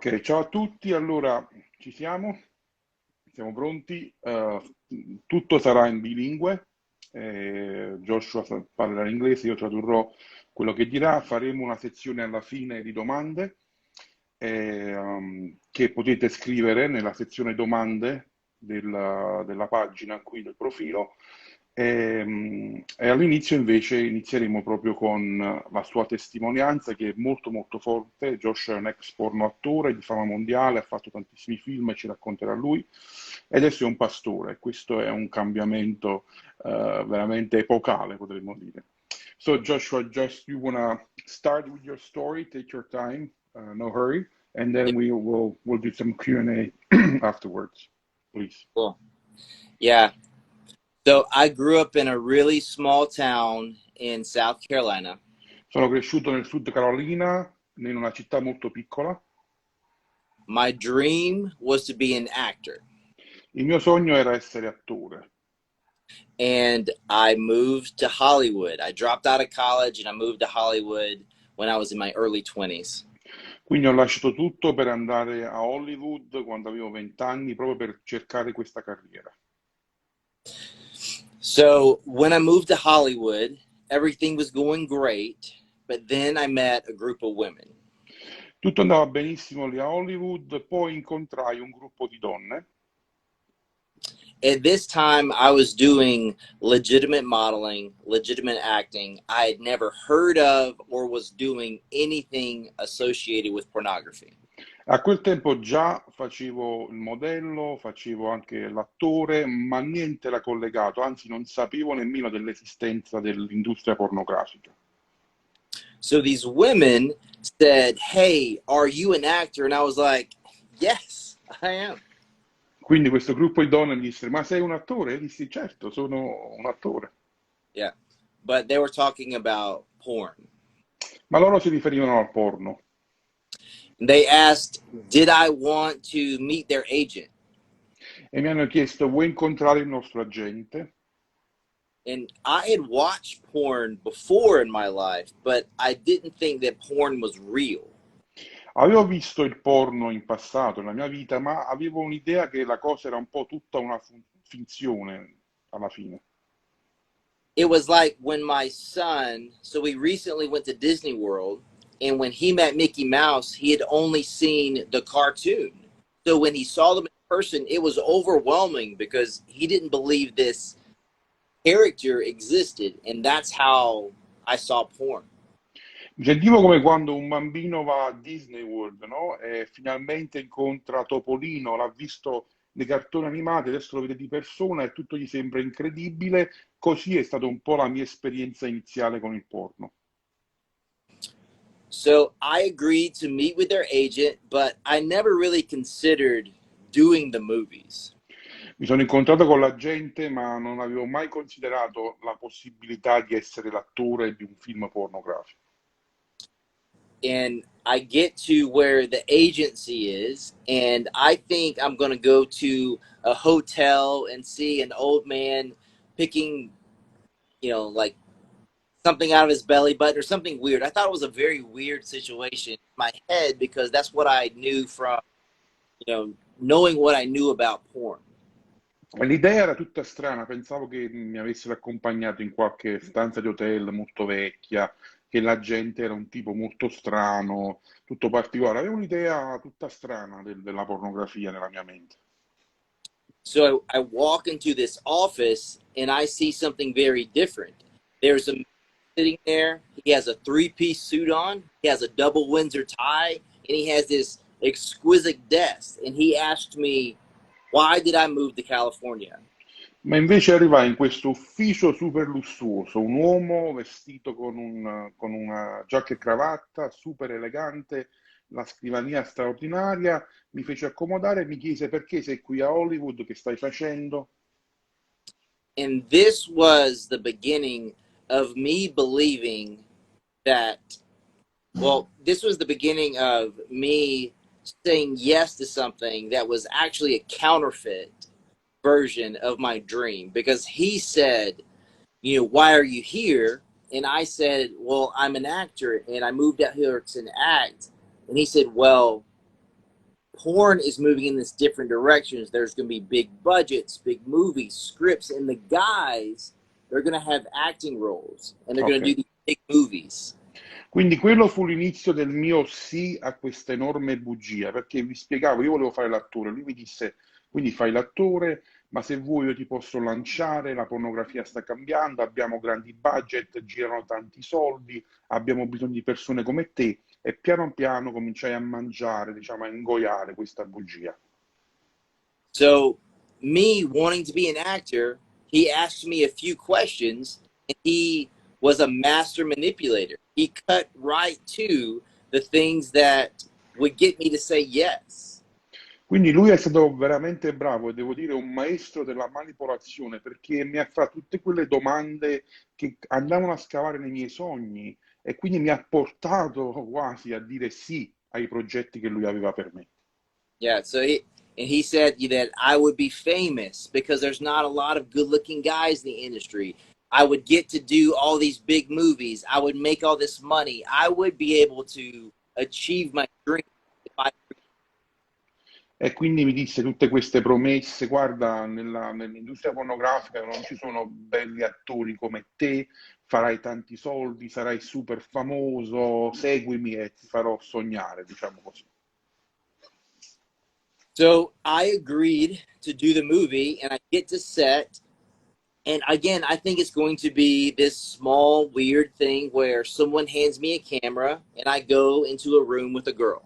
Ok, ciao a tutti, allora ci siamo pronti, tutto sarà in bilingue. Joshua parlerà in inglese, io tradurrò quello che dirà, faremo una sezione alla fine di domande che potete scrivere nella sezione domande della pagina qui del profilo. E all'inizio invece inizieremo proprio con la sua testimonianza che è molto molto forte. Josh è un ex porno attore di fama mondiale, ha fatto tantissimi film e ci racconterà lui. E adesso è un pastore. Questo è un cambiamento veramente epocale, potremmo dire. So Joshua, just you wanna start with your story, take your time, no hurry, and then we'll do some Q&A afterwards, please. Cool. Yeah. So I grew up in a really small town in South Carolina. Sono cresciuto nel Sud Carolina, in una città molto piccola. My dream was to be an actor. Il mio sogno era essere attore. And I moved to Hollywood. I dropped out of college and I moved to Hollywood when I was in my early 20s. Quindi ho lasciato tutto per andare a Hollywood quando avevo 20 anni, proprio per cercare questa carriera. So when I moved to Hollywood, everything was going great, but then I met a group of women. Tutto andava benissimo lì a Hollywood, poi incontrai un gruppo di donne. At this time, I was doing legitimate modeling, legitimate acting. I had never heard of or was doing anything associated with pornography. A quel tempo già facevo il modello, facevo anche l'attore, ma niente era collegato, anzi non sapevo nemmeno dell'esistenza dell'industria pornografica. So these women said, "Hey, are you an actor?" And I was like, "Yes, I am." Quindi questo gruppo di donne mi disse, ma sei un attore? E dissi, certo, sono un attore. Yeah. But they were talking about porn. Ma loro si riferivano al porno. They asked, did I want to meet their agent? E mi hanno chiesto, vuoi incontrare il nostro agente? And I had watched porn before in my life, but I didn't think that porn was real. Avevo visto il porno in passato, nella mia vita, ma avevo un'idea che la cosa era un po' tutta una finzione alla fine. It was like when my son, so we recently went to Disney World, and when he met Mickey Mouse, he had only seen the cartoon. So when he saw them in person, it was overwhelming because he didn't believe this character existed, and that's how I saw porn. Mi sentivo come quando un bambino va a Disney World, no? E finalmente incontra Topolino, l'ha visto nei cartoni animati, adesso lo vede di persona e tutto gli sembra incredibile. Così è stata un po' la mia esperienza iniziale con il porno. So I agreed to meet with their agent, but I never really considered doing the movies. Mi sono incontrato con la gente, ma non avevo mai considerato la possibilità di essere l'attore di un film pornografico. And I get to where the agency is, and I think I'm going to go to a hotel and see an old man picking, like something out of his belly button or something weird. I thought it was a very weird situation in my head because that's what I knew from, knowing what I knew about porn. L'idea era tutta strana, pensavo che mi avessero accompagnato in qualche stanza di hotel molto vecchia, che la gente era un tipo molto strano, tutto particolare. Avevo un'idea tutta strana della pornografia nella mia mente. So I walk into this office and I see something very different. There's a man sitting there. He has a three-piece suit on. He has a double Windsor tie, and he has this exquisite desk. And he asked me, why did I move to California? Ma invece arrivai in questo ufficio super lussuoso, un uomo vestito con una giacca e cravatta, super elegante, la scrivania straordinaria, mi fece accomodare e mi chiese perché sei qui a Hollywood, che stai facendo? And this was the beginning of me believing that, this was the beginning of me saying yes to something that was actually a counterfeit version of my dream, because he said, why are you here? And I said, well, I'm an actor and I moved out here to act. And he said, well, porn is moving in this different directions. There's going to be big budgets, big movies, scripts, and the guys, they're going to have acting roles, and they're going Ok. to do these big movies. Quindi quello fu l'inizio del mio sì a questa enorme bugia, perché vi spiegavo, io volevo fare l'attore, lui mi disse, quindi fai l'attore, ma se vuoi io ti posso lanciare, la pornografia sta cambiando, abbiamo grandi budget, girano tanti soldi, abbiamo bisogno di persone come te, e piano piano cominciai a mangiare, diciamo, a ingoiare questa bugia. So, me wanting to be an actor, he asked me a few questions, and he was a master manipulator. He cut right to the things that would get me to say yes. Quindi lui è stato veramente bravo e devo dire un maestro della manipolazione perché mi ha fatto tutte quelle domande che andavano a scavare nei miei sogni e quindi mi ha portato quasi a dire sì ai progetti che lui aveva per me. Yeah, so he said that I would be famous because there's not a lot of good-looking guys in the industry. I would get to do all these big movies. I would make all this money. I would be able to achieve my dream if I. E quindi mi disse tutte queste promesse, guarda, nell'industria pornografica non ci sono belli attori come te, farai tanti soldi, sarai super famoso, seguimi e ti farò sognare, diciamo così. So I agreed to do the movie, and I get to set. And again, I think it's going to be this small, weird thing where someone hands me a camera and I go into a room with a girl.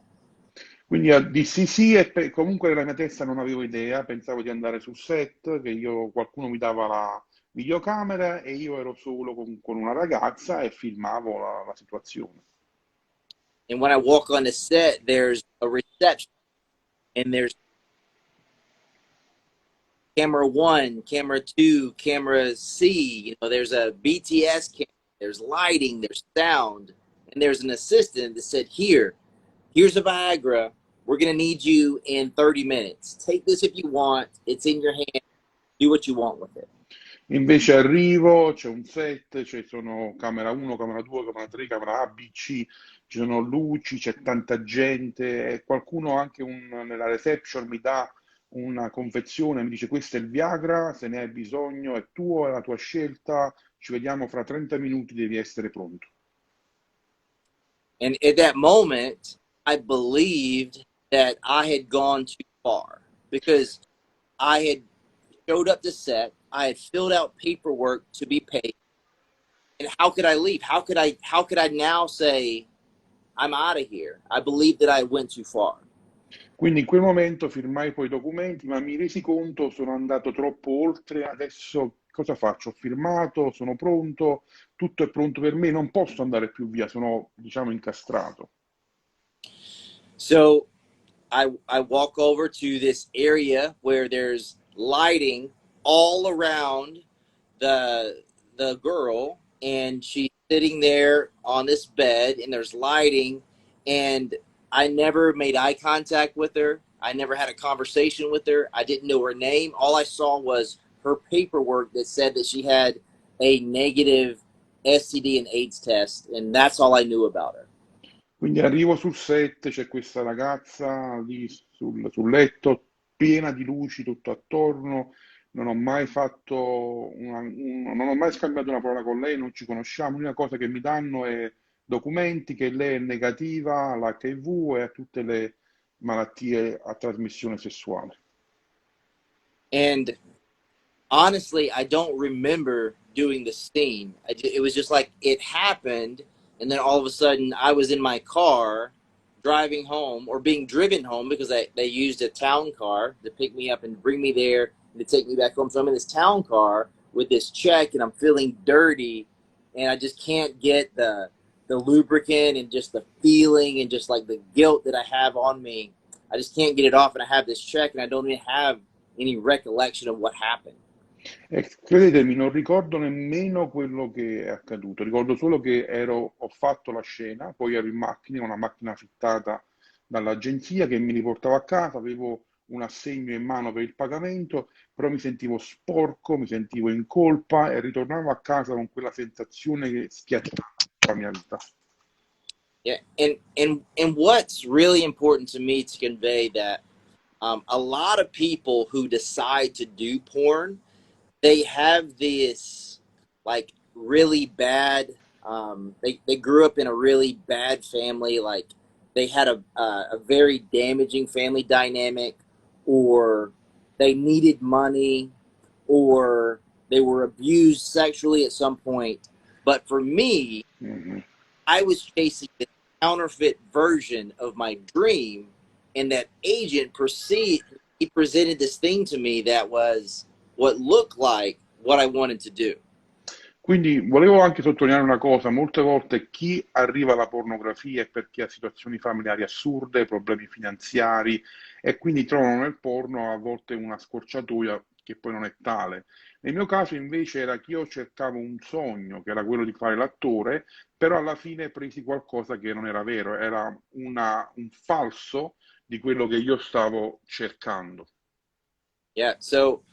Quindi dissi sì e comunque nella mia testa non avevo idea, pensavo di andare sul set, che qualcuno mi dava la videocamera e io ero solo con una ragazza e filmavo la situazione. And when I walk on the set, there's a reception, and there's camera one, camera two, camera C. You know, there's a BTS camera, there's lighting, there's sound, and there's an assistant that said, here's a Viagra. We're going to need you in 30 minutes. Take this if you want. It's in your hand. Do what you want with it. Invece arrivo, c'è un set, ci sono camera 1, camera 2, camera 3, camera A, B, C, ci sono luci, c'è tanta gente e qualcuno anche nella reception mi dà una confezione, mi dice questo è il Viagra, se ne hai bisogno è tuo, è la tua scelta, ci vediamo fra 30 minuti, devi essere pronto. And at that moment, I believed that I had gone too far because I had showed up to set. I had filled out paperwork to be paid. And how could I leave? How could I now say I'm out of here? I believed that I went too far. Quindi in quel momento firmai poi i documenti, ma mi resi conto, sono andato troppo oltre, adesso cosa faccio? Ho firmato, sono pronto, tutto è pronto per me, non posso andare più via, sono, diciamo, incastrato. So I walk over to this area where there's lighting all around the girl, and she's sitting there on this bed, and there's lighting, and I never made eye contact with her. I never had a conversation with her. I didn't know her name. All I saw was her paperwork that said that she had a negative STD and AIDS test, and that's all I knew about her. Quindi arrivo sul set, c'è questa ragazza lì sul letto, piena di luci tutto attorno, non ho mai non ho mai scambiato una parola con lei, non ci conosciamo, l'unica cosa che mi danno è documenti che lei è negativa all'HIV e a tutte le malattie a trasmissione sessuale. And honestly, I don't remember doing the scene. It was just like it happened, and then all of a sudden I was in my car driving home or being driven home because they used a town car to pick me up and bring me there and to take me back home. So I'm in this town car with this check, and I'm feeling dirty, and I just can't get the lubricant and just the feeling and just like the guilt that I have on me. I just can't get it off, and I have this check, and I don't even have any recollection of what happened. E credetemi, non ricordo nemmeno quello che è accaduto, ricordo solo che ho fatto la scena, poi ero in macchina, una macchina affittata dall'agenzia che mi riportava a casa, avevo un assegno in mano per il pagamento, però mi sentivo sporco, mi sentivo in colpa e ritornavo a casa con quella sensazione che schiacciava la mia vita. Yeah, and what's really important to me to convey that a lot of people who decide to do porn, they have this like really bad. They grew up in a really bad family, like they had a very damaging family dynamic, or they needed money, or they were abused sexually at some point. But for me, Mhm. I was chasing the counterfeit version of my dream, and that agent he presented this thing to me that was what looked like what I wanted to do. Quindi volevo anche sottolineare una cosa, molte volte chi arriva alla pornografia è perché ha situazioni familiari assurde, problemi finanziari e quindi trovano nel porno a volte una scorciatoia che poi non è tale. Nel mio caso invece era che io cercavo un sogno, che era quello di fare l'attore, però alla fine presi qualcosa che non era vero, era un falso di quello che io stavo cercando. Yeah. So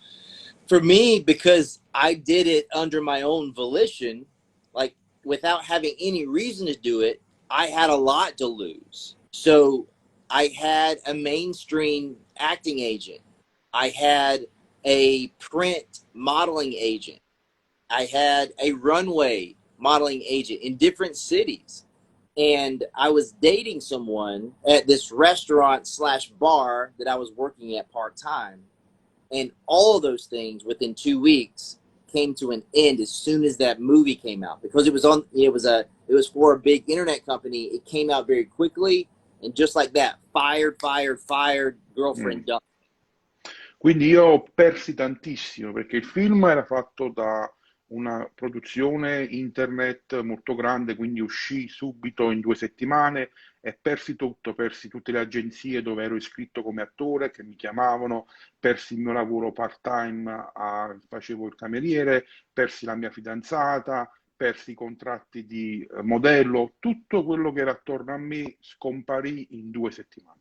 for me, because I did it under my own volition, like without having any reason to do it, I had a lot to lose. So I had a mainstream acting agent. I had a print modeling agent. I had a runway modeling agent in different cities. And I was dating someone at this restaurant slash bar that I was working at part time. And all of those things within 2 weeks came to an end as soon as that movie came out, because it was for a big internet company. It came out very quickly, and just like that, fired, Mm. girlfriend dumped. Quindi io ho persi tantissimo perché il film era fatto da una produzione internet molto grande, quindi uscì subito in 2 settimane e persi tutto, persi tutte le agenzie dove ero iscritto come attore che mi chiamavano, persi il mio lavoro part-time, facevo il cameriere, persi la mia fidanzata, persi i contratti di modello, tutto quello che era attorno a me scomparì in 2 settimane.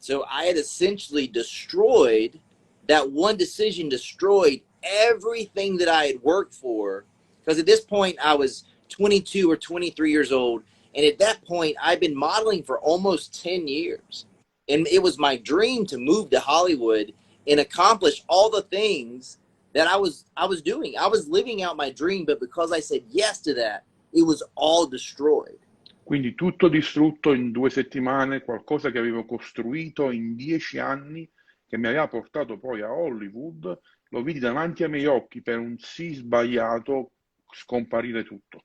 So I had essentially destroyed that one decision, destroyed everything that I had worked for. Because at this point, I was 22 or 23 years old. And at that point, I'd been modeling for almost 10 years. And it was my dream to move to Hollywood and accomplish all the things that I was doing. I was living out my dream, but because I said yes to that, it was all destroyed. Quindi tutto distrutto in 2 settimane, qualcosa che avevo costruito in 10 anni, che mi aveva portato poi a Hollywood, lo vidi davanti ai miei occhi per un sì sbagliato scomparire tutto.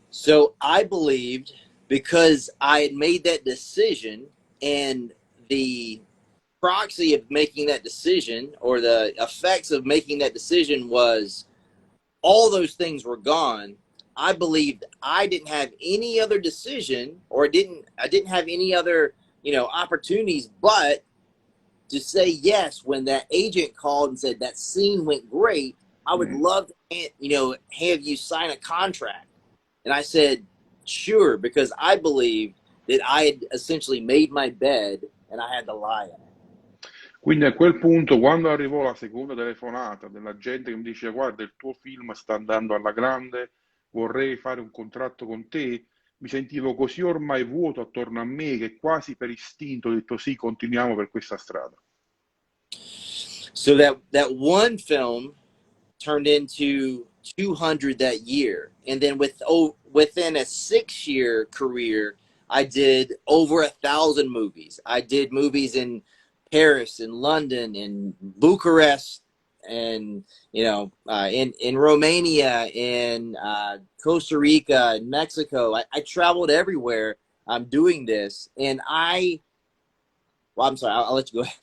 So I believed, because I had made that decision, and the proxy of making that decision, or the effects of making that decision, was all those things were gone. I believed I didn't have any other decision, or I didn't have any other, opportunities but to say yes when that agent called and said that scene went great. I would Mm. love to, have you sign a contract. And I said, sure, because I believed that I had essentially made my bed and I had to lie in it. Quindi a quel punto, quando arrivò la seconda telefonata della gente che mi dice guarda, il tuo film sta andando alla grande, vorrei fare un contratto con te, mi sentivo così ormai vuoto attorno a me che quasi per istinto ho detto sì, continuiamo per questa strada. So that one film turned into 200 that year. And then within a 6-year career, I did over 1,000 movies. I did movies in Paris and London and Bucharest, and in Romania, in Costa Rica, in Mexico. I traveled everywhere. I'm doing this, and well, I'm sorry, I'll let you go ahead.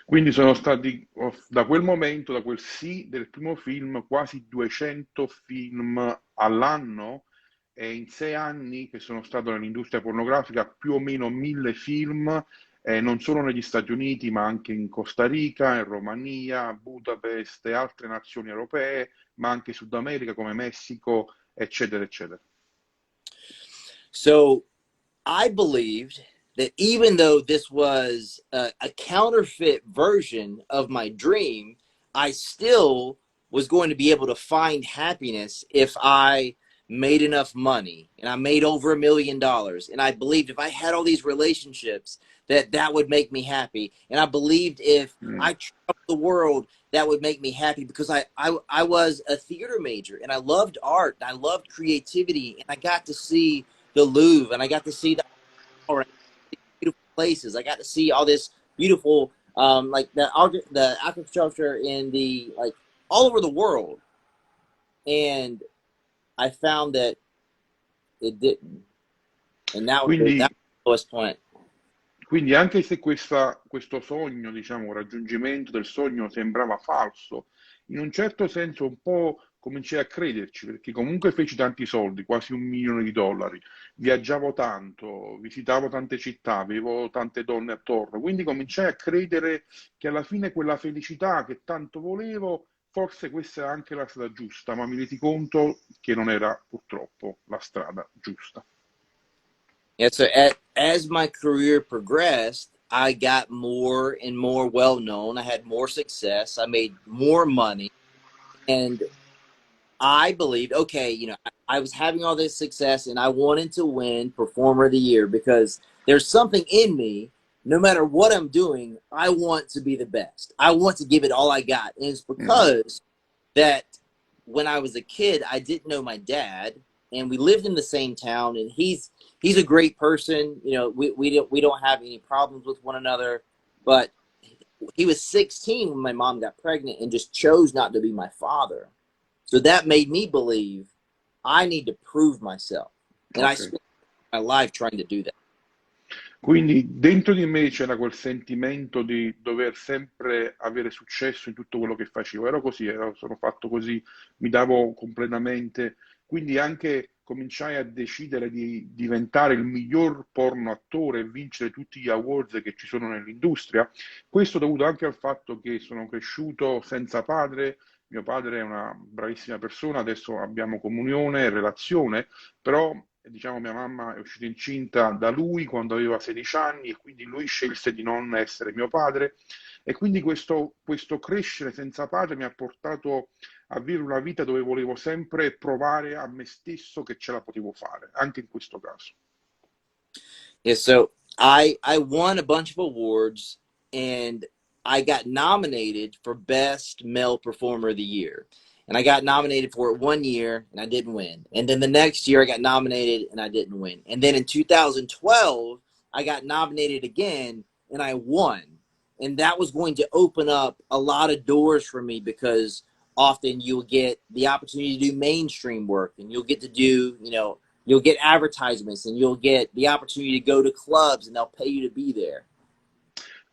Quindi sono stati, da quel momento, da quel sì del primo film, quasi 200 film all'anno e in 6 anni che sono stato nell'industria pornografica, più o meno 1000 film, non solo negli Stati Uniti, ma anche in Costa Rica, in Romania, Budapest e altre nazioni europee, ma anche Sud America come Messico, eccetera, eccetera. So I believed that even though this was a counterfeit version of my dream, I still was going to be able to find happiness if I made enough money, and I made over $1 million. And I believed if I had all these relationships, that would make me happy. And I believed if I traveled the world, that would make me happy, because I was a theater major, and I loved art, and I loved creativity, and I got to see the Louvre, and I got to see the beautiful places. I got to see all this beautiful, like the architecture in the, like, all over the world. And I found that it didn't. And that was Quindi, the lowest point. quindi anche se questo sogno, diciamo, raggiungimento del sogno sembrava falso, in un certo senso un po' cominciai a crederci, perché comunque feci tanti soldi, quasi $1 milione, viaggiavo tanto, visitavo tante città, avevo tante donne attorno, quindi cominciai a credere che alla fine quella felicità che tanto volevo, forse questa era anche la strada giusta, ma mi resi conto che non era purtroppo la strada giusta. Yeah, so as my career progressed, I got more and more well known. I had more success. I made more money. And I believed, okay, you know, I was having all this success, and I wanted to win Performer of the Year, because there's something in me, no matter what I'm doing, I want to be the best. I want to give it all I got. And it's Mhm. because that when I was a kid, I didn't know my dad, and we lived in the same town, and he's a great person. You know, we don't have any problems with one another, but he was 16 when my mom got pregnant and just chose not to be my father. So that made me believe I need to prove myself. And I Ok. spent my life trying to do that. Quindi dentro di me c'era quel sentimento di dover sempre avere successo in tutto quello che facevo. Ero così, sono fatto così, mi davo completamente. Quindi anche cominciai a decidere di diventare il miglior porno attore e vincere tutti gli awards che ci sono nell'industria. Questo dovuto anche al fatto che sono cresciuto senza padre. Mio padre è una bravissima persona, adesso abbiamo comunione, relazione, però diciamo mia mamma è uscita incinta da lui quando aveva 16 anni e quindi lui scelse di non essere mio padre, e quindi questo crescere senza padre mi ha portato a vivere una vita dove volevo sempre provare a me stesso che ce la potevo fare, anche in questo caso. Yeah, so I won a bunch of awards, and I got nominated for Best Male Performer of the Year. And I got nominated for it one year, and I didn't win. And then the next year I got nominated, and I didn't win. And then in 2012 I got nominated again, and I won. And that was going to open up a lot of doors for me, because often you'll get the opportunity to do mainstream work, and you'll get to do, you know, you'll get advertisements, and you'll get the opportunity to go to clubs, and they'll pay you to be there.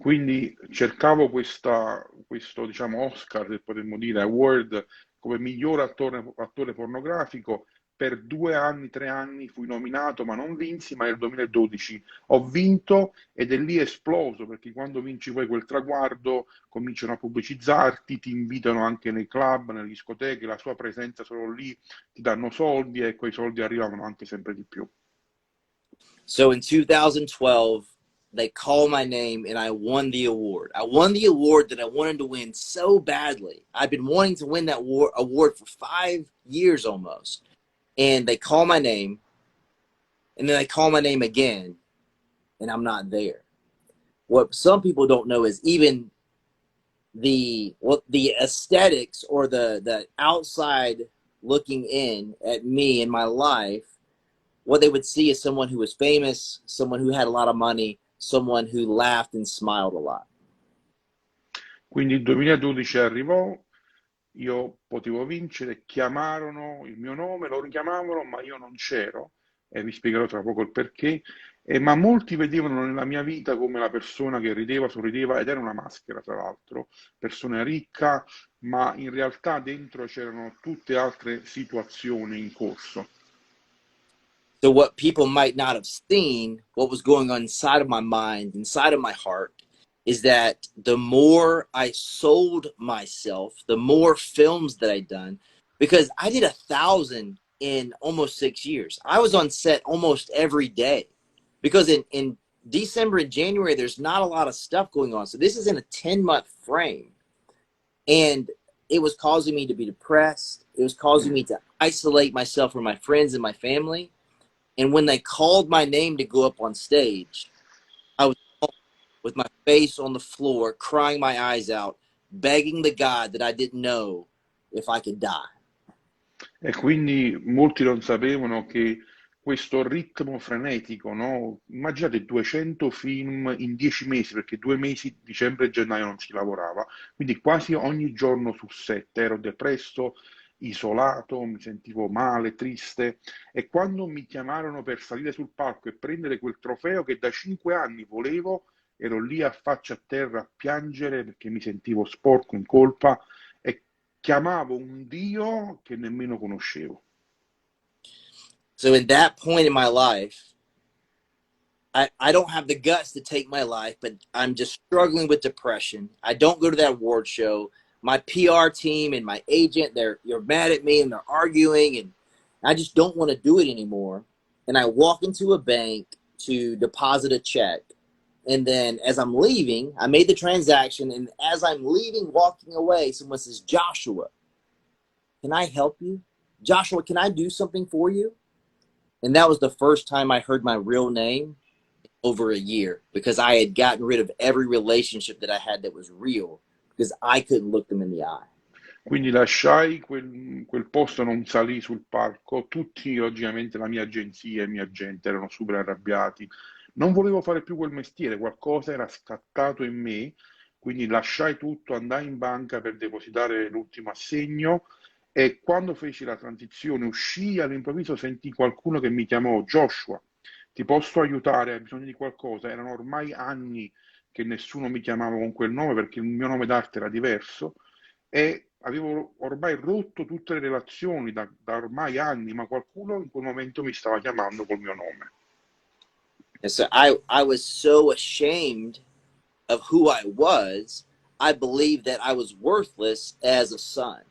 Quindi cercavo questo, diciamo, Oscar, se potremmo dire, award come miglior attore pornografico. Per 2 anni, 3 anni fui nominato, ma non vinsi, ma nel 2012 ho vinto ed è lì esploso, perché quando vinci poi quel traguardo cominciano a pubblicizzarti, ti invitano anche nei club, nelle discoteche, la sua presenza solo lì, ti danno soldi e quei soldi arrivano anche sempre di più. So in 2012, they called my name, and I won the award. I won the award that I wanted to win so badly. I've been wanting to win that award for 5 years almost. And they call my name, and then they call my name again, and I'm not there. What some people don't know is even the aesthetics, or the outside looking in at me in my life, what they would see is someone who was famous, someone who had a lot of money, someone who laughed and smiled a lot. Quindi il 2012 arrivò, io potevo vincere, chiamarono il mio nome, lo richiamavano, ma io non c'ero, e vi spiegherò tra poco il perché, ma molti vedevano nella mia vita come la persona che rideva, sorrideva, ed era una maschera, tra l'altro, persona ricca, ma in realtà dentro c'erano tutte altre situazioni in corso. So what people might not have seen, what was going on inside of my mind, inside of my heart, is that the more I sold myself, the more films that I'd done, because I did 1,000 in almost 6 years. I was on set almost every day, because in December and January, there's not a lot of stuff going on. So this is in a 10-month frame. And it was causing me to be depressed. It was causing Mm. me to isolate myself from my friends and my family. And when they called my name to go up on stage, I was with my face on the floor, crying my eyes out, begging the God that I didn't know if I could die. E quindi molti non sapevano che questo ritmo frenetico, no? Immaginate 200 film in 10 mesi, perché 2 mesi, dicembre e gennaio, non si lavorava, quindi quasi ogni giorno su set ero depresso, isolato, mi sentivo male, triste, e quando mi chiamarono per salire sul palco e prendere quel trofeo che da 5 anni volevo, ero lì a faccia a terra a piangere perché mi sentivo sporco, in colpa, e chiamavo un Dio che nemmeno conoscevo. So in that point in my life, I don't have the guts to take my life, but I'm just struggling with depression. I don't go to that award show. My PR team and my agent, you're mad at me and they're arguing, and I just don't want to do it anymore. And I walk into a bank to deposit a check. And then as I'm leaving, I made the transaction, and as I'm leaving, walking away, someone says, "Joshua, can I help you? Joshua, can I do something for you?" And that was the first time I heard my real name in over a year, because I had gotten rid of every relationship that I had that was real, because I couldn't look them in the eye. Quindi lasciai quel posto, non salì sul palco, tutti, logicamente, la mia agenzia e i miei agenti erano super arrabbiati. Non volevo fare più quel mestiere, qualcosa era scattato in me, quindi lasciai tutto, andai in banca per depositare l'ultimo assegno, e quando feci la transizione, uscii, all'improvviso sentii qualcuno che mi chiamò: Joshua, ti posso aiutare? Hai bisogno di qualcosa? Erano ormai anni che nessuno mi chiamava con quel nome, perché il mio nome d'arte era diverso, e avevo ormai rotto tutte le relazioni da ormai anni, ma qualcuno in quel momento mi stava chiamando col mio nome. And so I was so ashamed of who I was. I believed that I was worthless as a son.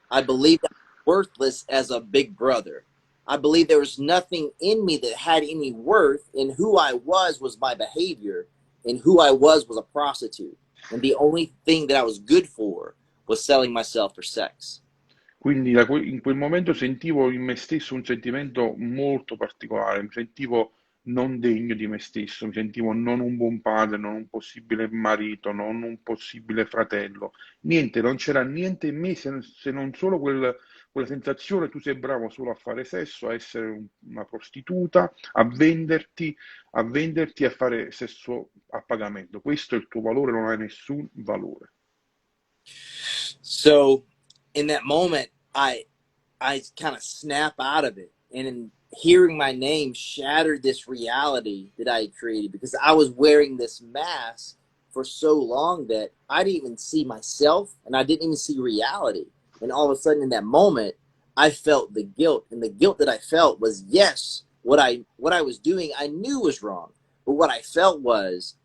I believed I was worthless as a big brother. I believed there was nothing in me that had any worth, and who I was my behavior, and who I was a prostitute. And the only thing that I was good for was selling myself for sex. Quindi in quel momento sentivo in me stesso un sentimento molto particolare, mi sentivo non degno di me stesso, mi sentivo non un buon padre, non un possibile marito, non un possibile fratello. Niente, non c'era niente in me se non solo quella sensazione: tu sei bravo solo a fare sesso, a essere una prostituta, a venderti e a fare sesso a pagamento. Questo è il tuo valore, non hai nessun valore. So in that moment, I kind of snap out of it, and in hearing my name shattered this reality that I had created, because I was wearing this mask for so long that I didn't even see myself, and I didn't even see reality. And all of a sudden in that moment, I felt the guilt, and the guilt that I felt was, yes, what I was doing I knew was wrong, but what I felt was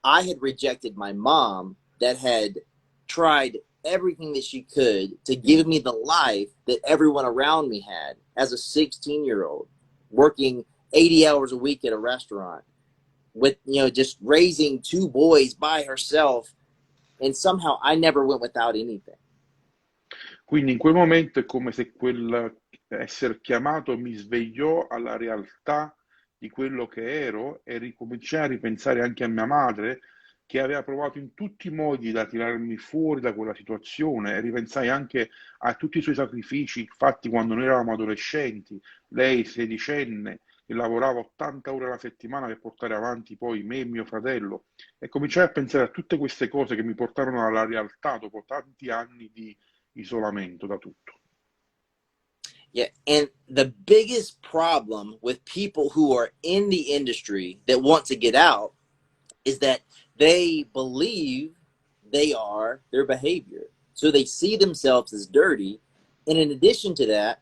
I had rejected my mom that had tried everything that she could to give me the life that everyone around me had as a 16-year-old, working 80 hours a week at a restaurant, with, just raising two boys by herself. And somehow I never went without anything. Quindi in quel momento è come se quel essere chiamato mi svegliò alla realtà di quello che ero, e ricominciai a ripensare anche a mia madre, che aveva provato in tutti i modi da tirarmi fuori da quella situazione, e ripensai anche a tutti i suoi sacrifici fatti quando noi eravamo adolescenti, lei sedicenne, che lavorava 80 ore alla settimana per portare avanti poi me e mio fratello, e cominciai a pensare a tutte queste cose che mi portarono alla realtà dopo tanti anni di isolamento da tutto. Yeah, and the biggest problem with people who are in the industry that want to get out is that they believe they are their behavior. So they see themselves as dirty. And in addition to that,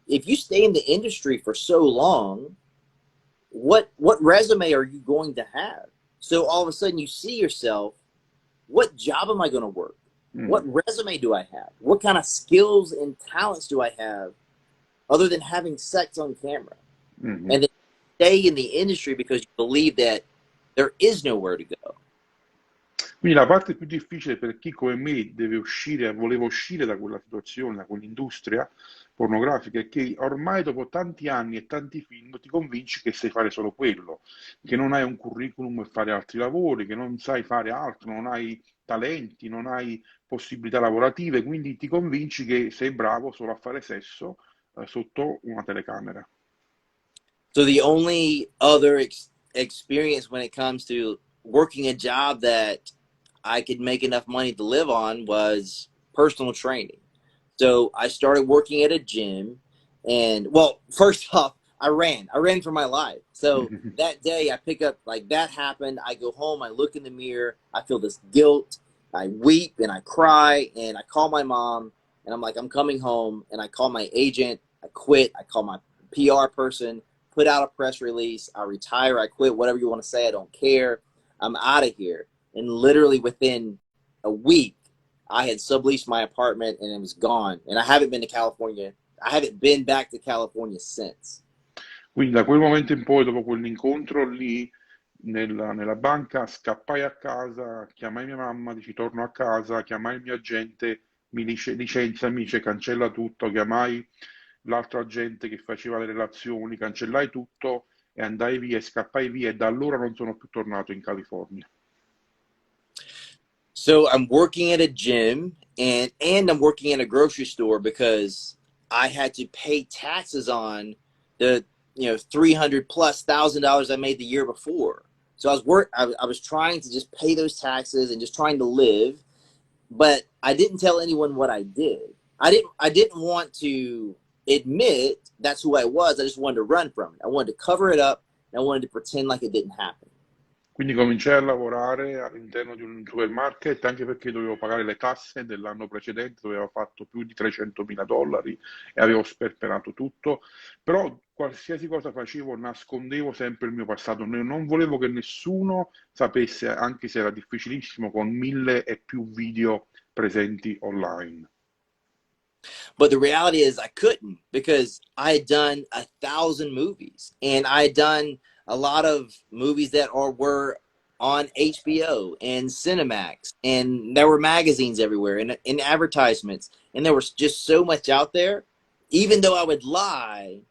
if you stay in the industry for so long, what resume are you going to have? So all of a sudden you see yourself, what job am I going to work? What resume do I have? What kind of skills and talents do I have other than having sex on camera? Mhm. And then stay in the industry because you believe that there is nowhere to go. Quindi la parte più difficile per chi come me deve uscire, voleva uscire da quella situazione, da quell'industria pornografica, è che ormai dopo tanti anni e tanti film ti convinci che sai fare solo quello, che non hai un curriculum per fare altri lavori, che non sai fare altro, non hai talenti, non hai possibilità lavorative, quindi ti convinci che sei bravo solo a fare sesso sotto una telecamera. So the only other experience when it comes to working a job that I could make enough money to live on was personal training. So I started working at a gym, and well, first off, I ran for my life. So that day I pick up, like, that happened. I go home, I look in the mirror, I feel this guilt, I weep and I cry, and I call my mom, and I'm like, I'm coming home, and I call my agent, I quit, I call my PR person, put out a press release, I retire, I quit, whatever you want to say, I don't care, I'm out of here. And literally within a week, I had subleased my apartment and it was gone. And I haven't been to California. I haven't been back to California since. Quindi da quel momento in poi, dopo quell'incontro lì nella banca, scappai a casa, chiamai mia mamma, dici torno a casa, chiamai il mio agente, mi dice licenziami, mi dice cancella tutto, chiamai l'altro agente che faceva le relazioni, cancellai tutto e andai via e scappai via e da allora non sono più tornato in California. So I'm working at a gym, and I'm working in a grocery store because I had to pay taxes on the 300 plus $1,000 I made the year before. So I was trying to just pay those taxes and just trying to live, but I didn't tell anyone what I did. I didn't want to admit that's who I was. I just wanted to run from it. I wanted to cover it up, and I wanted to pretend like it didn't happen. Quindi cominciai a lavorare all'interno di un supermarket anche perché dovevo pagare le tasse dell'anno precedente, dove avevo fatto più di 300.000 dollari e avevo sperperato tutto, però qualsiasi cosa facevo nascondevo sempre il mio passato, non volevo che nessuno sapesse, anche se era difficilissimo, con 1000 e più video presenti online. But the reality is I couldn't, because I had done 1,000 movies, and I had done a lot of movies that were on HBO and Cinemax, and there were magazines everywhere, and advertisements, and there was just so much out there. Even though I would lie,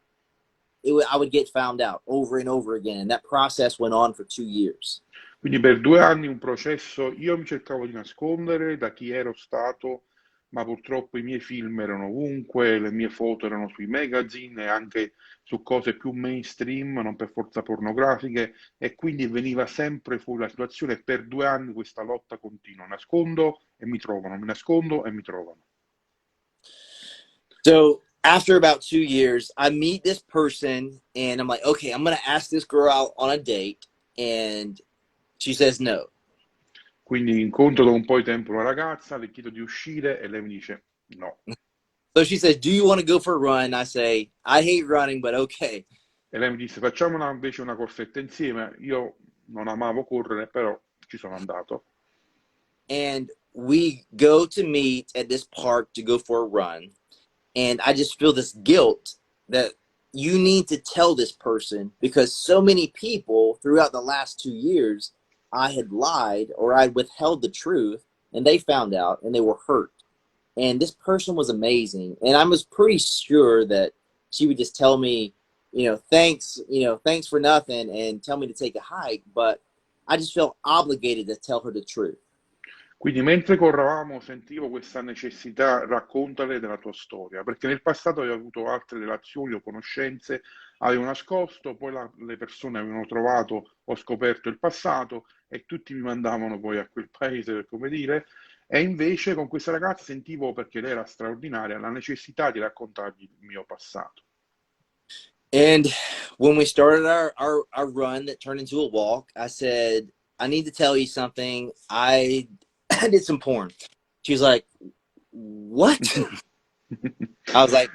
I would get found out over and over again, and that process went on for 2 years. Quindi per 2 anni un processo, io mi cercavo di nascondere da chi ero stato, ma purtroppo i miei film erano ovunque, le mie foto erano sui magazine e anche su cose più mainstream, non per forza pornografiche, e quindi veniva sempre fuori la situazione e per 2 anni questa lotta continua, nascondo e mi trovano, mi nascondo e mi trovano. So after about 2 years, I meet this person, and I'm like, okay, I'm going to ask this girl out on a date. And she says no. Quindi incontro dopo un po' di tempo una ragazza, le chiedo di uscire e lei mi dice no. So she says, do you want to go for a run? I say, I hate running, but okay. E lei mi disse facciamo invece una corsetta insieme. Io non amavo correre, però ci sono andato. And we go to meet at this park to go for a run. And I just feel this guilt that you need to tell this person, because so many people throughout the last 2 years, I had lied or I withheld the truth, and they found out and they were hurt. And this person was amazing. And I was pretty sure that she would just tell me, thanks for nothing, and tell me to take a hike. But I just felt obligated to tell her the truth. Quindi mentre corravamo sentivo questa necessità, raccontale della tua storia, perché nel passato avevo avuto altre relazioni o conoscenze, avevo nascosto, poi le persone avevano trovato, ho scoperto il passato e tutti mi mandavano poi a quel paese, per come dire, e invece con questa ragazza sentivo, perché lei era straordinaria, la necessità di raccontargli il mio passato. And when we started our run that turned into a walk, I said, I need to tell you something. I did some porn. She was like, what? I was like,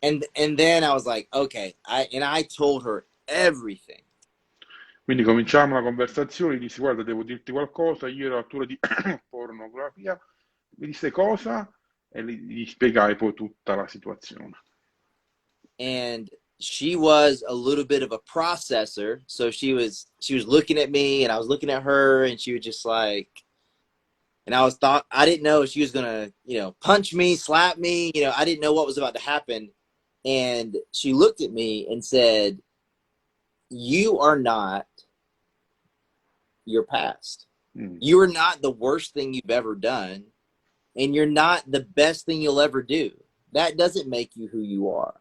and then I was like, okay. I told her everything. Quindi cominciamo la conversazione, dissi guarda devo dirti qualcosa, io ero attore di pornografia, mi disse cosa e gli spiegai poi tutta la situazione. And she was a little bit of a processor, so she was looking at me and I was looking at her, and she was just like, And I didn't know she was gonna, punch me, slap me. I didn't know what was about to happen. And she looked at me and said, "You are not your past. You are not the worst thing you've ever done, and you're not the best thing you'll ever do. That doesn't make you who you are."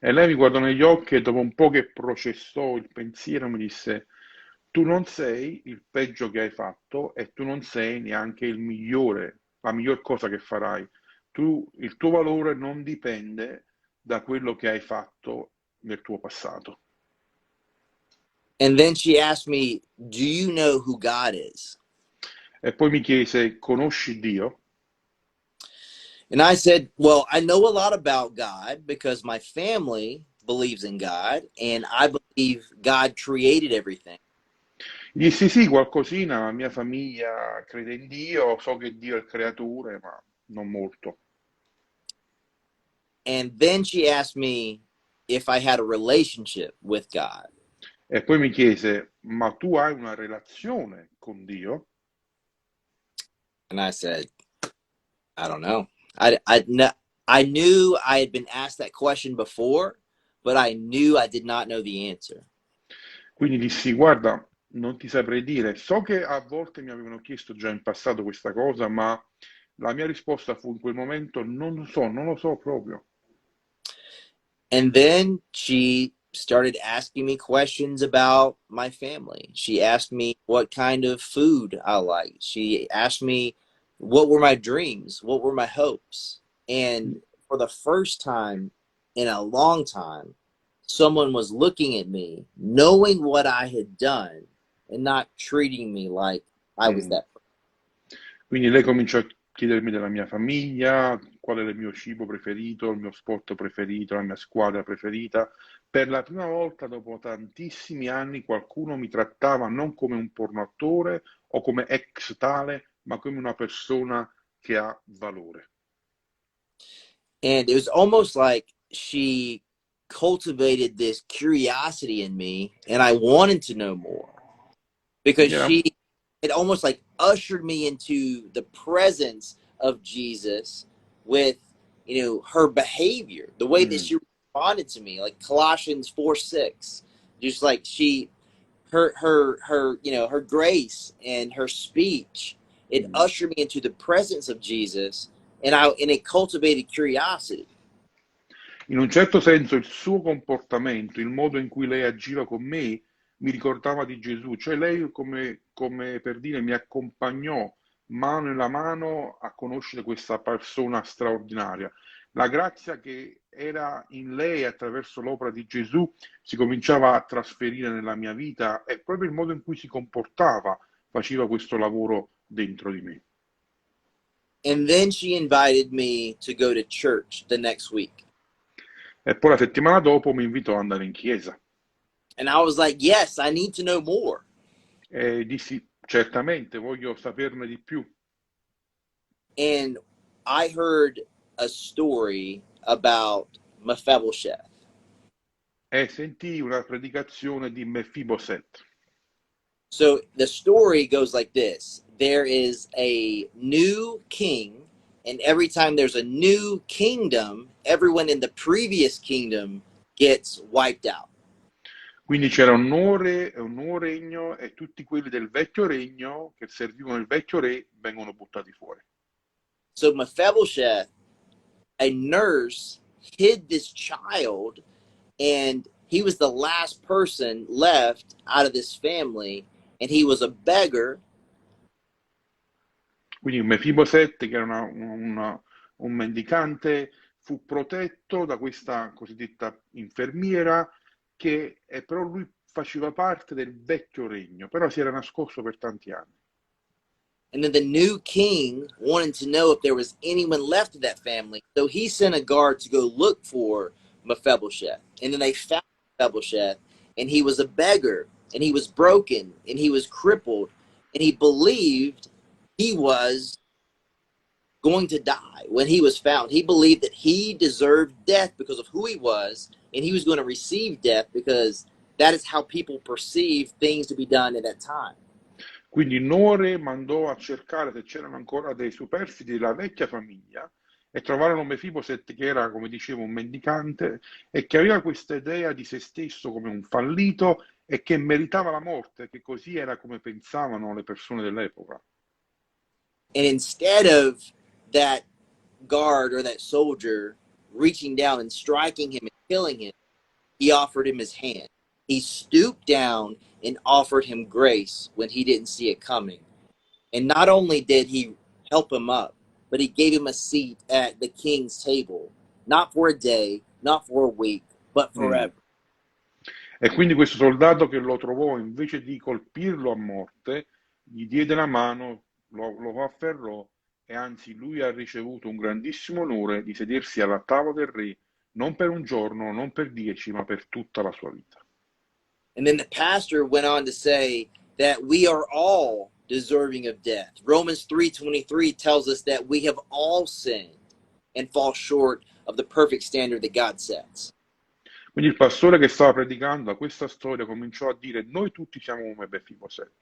E lei mi guardò negli occhi e dopo un po' che processò il pensiero mi disse, tu non sei il peggio che hai fatto e tu non sei neanche il migliore, la miglior cosa che farai. Il tuo valore non dipende da quello che hai fatto nel tuo passato. And then she asked me, "Do you know who God is?" E poi mi chiese, conosci Dio? And I said, "Well, I know a lot about God because my family believes in God, and I believe God created everything." Gli dissi sì, qualcosina, la mia famiglia crede in Dio, so che Dio è il creatore, ma non molto. And then she asked me if I had a relationship with God. E poi mi chiese, ma tu hai una relazione con Dio? And I said, "I don't know." I knew I had been asked that question before, but I knew I did not know the answer. Quindi dissi, guarda, non ti saprei dire. So che a volte mi avevano chiesto già in passato questa cosa, ma la mia risposta fu in quel momento, non lo so proprio. And then she started asking me questions about my family. She asked me what kind of food I liked. She asked me what were my dreams, what were my hopes. And for the first time in a long time, someone was looking at me, knowing what I had done, and not treating me like I was Mm. that person. Quindi lei cominciò a chiedermi della mia famiglia, qual era il mio cibo preferito, il mio sport preferito, la mia squadra preferita. Per la prima volta dopo tantissimi anni qualcuno mi trattava non come un pornoattore o come ex tale, ma come una persona che ha valore. And it was almost like she cultivated this curiosity in me, and I wanted to know more because Quindi era, she had almost like ushered me into the presence of Jesus with, her behavior, the way that mm, she responded to me, like Colossians 4:6, just like her grace and her speech, it mm. ushered me into the presence of Jesus, and it cultivated curiosity. In un certo senso il suo comportamento, il modo in cui lei agiva con me, mi ricordava di Gesù, cioè lei come per dire mi accompagnò mano nella mano a conoscere questa persona straordinaria. La grazia che era in lei attraverso l'opera di Gesù si cominciava a trasferire nella mia vita e proprio il modo in cui si comportava faceva questo lavoro dentro di me. And then she invited me to go to church the next week. E poi la settimana dopo mi invitò ad andare in chiesa. And I was like, "Yes, I need to know more." E dissi, certamente, voglio saperne di più. And I heard a story about Mephibosheth. E sentii una predicazione di Mefiboset. So the story goes like this. There is a new king, and every time there's a new kingdom, everyone in the previous kingdom gets wiped out. Quindi c'era un nuovo regno e tutti quelli del vecchio regno che servivano il vecchio re vengono buttati fuori. So Mephibosheth, a nurse, hid this child, and he was the last person left out of this family, and he was a beggar. Quindi Mefiboset, che era un mendicante, fu protetto da questa cosiddetta infermiera che però lui faceva parte del vecchio regno, però si era nascosto per tanti anni. And then the new king wanted to know if there was anyone left of that family. So he sent a guard to go look for Mephibosheth. And then they found Mephibosheth, and he was a beggar, and he was broken, and he was crippled, and he believed he was going to die when he was found. He believed that he deserved death because of who he was, and he was going to receive death because that is how people perceive things to be done at that time. Quindi Nore mandò a cercare se c'erano ancora dei superstiti della vecchia famiglia e trovarono Mefiboset che era, come dicevo, un mendicante e che aveva questa idea di se stesso come un fallito e che meritava la morte, che così era come pensavano le persone dell'epoca. And instead of that guard or that soldier reaching down and striking him and killing him, he offered him his hand. He stooped down and offered him grace when he didn't see it coming. And not only did he help him up, but he gave him a seat at the king's table, not for a day, not for a week, but Mm. forever. E quindi questo soldato che lo trovò, invece di colpirlo a morte, gli diede la mano, lo afferrò e anzi lui ha ricevuto un grandissimo onore di sedersi alla tavola del re, non per un giorno, non per 10, ma per tutta la sua vita. And then the pastor went on to say that we are all deserving of death. Romans 3:23 tells us that we have all sinned and fall short of the perfect standard that God sets. Quindi il pastore che stava predicando a questa storia cominciò a dire: noi tutti siamo come Mefiboset,